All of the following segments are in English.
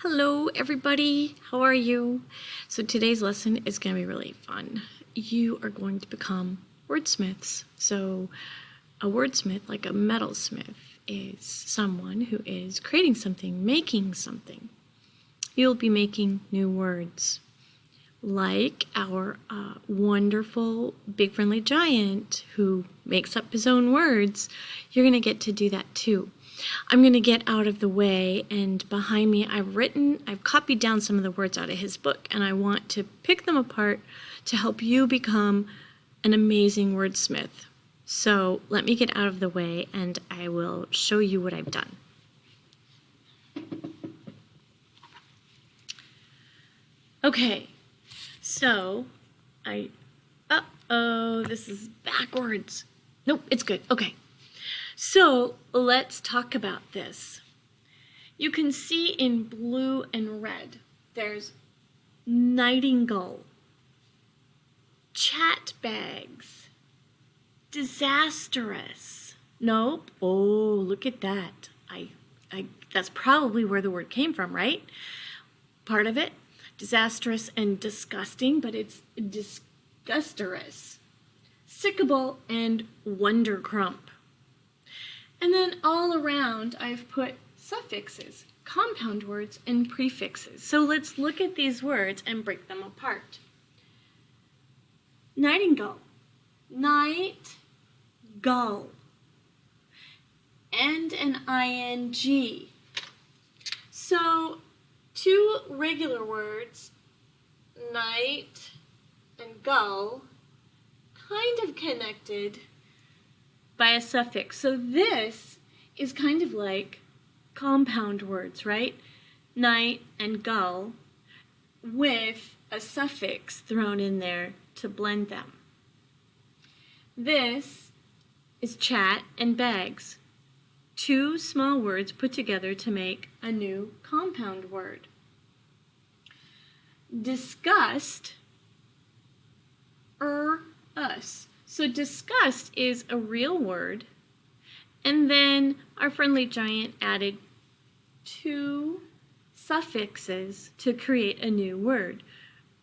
Hello everybody, how are you? So today's lesson is going to be really fun. You are going to become wordsmiths. So a wordsmith, like a metalsmith, is someone who is creating something, making something. You'll be making new words. Like our wonderful big friendly giant who makes up his own words, you're going to get to do that too. I'm going to get out of the way, and behind me I've copied down some of the words out of his book, and I want to pick them apart to help you become an amazing wordsmith. So let me get out of the way and I will show you what I've done. Okay, so this is backwards. Nope, it's good. Okay. So let's talk about this. You can see in blue and red, there's nightingale, chat bags, disastrous. Nope. Oh, look at that. That's probably where the word came from, right? Part of it, disastrous and disgusting, but it's disgusterous. Sickable and wondercrump. And then all around, I've put suffixes, compound words, and prefixes. So let's look at these words and break them apart. Nightingale, night, gull, and an ing. So two regular words, night and gull, kind of connected by a suffix. So this is kind of like compound words, right? Night and gull with a suffix thrown in there to blend them. This is chat and bags. Two small words put together to make a new compound word. Disgust, us. So disgust is a real word, and then our friendly giant added two suffixes to create a new word,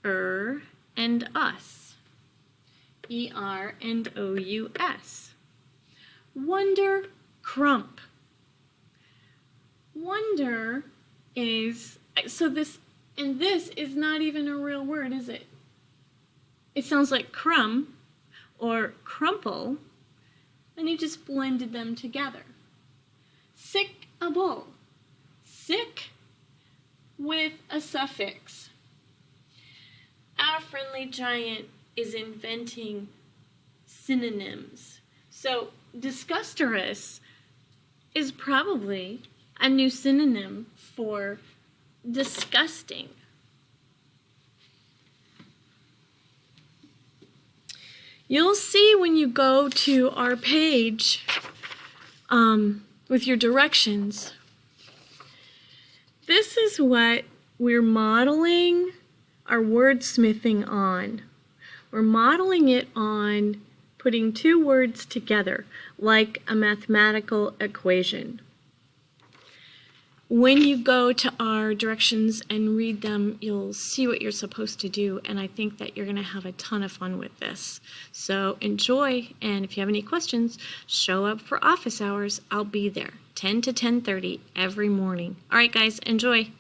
and us, er and ous. Wonder crump. Wonder is, this is not even a real word, is it? It sounds like crumb or crumple, and you just blended them together. Sickable, sick with a suffix. Our friendly giant is inventing synonyms. So disgusterous is probably a new synonym for disgusting. You'll see when you go to our page with your directions, this is what we're modeling our wordsmithing on. We're modeling it on putting two words together like a mathematical equation. When you go to our directions and read them, you'll see what you're supposed to do, and I think that you're going to have a ton of fun with this. So enjoy, and if you have any questions, show up for office hours. I'll be there, 10 to 10:30 every morning. All right, guys, enjoy.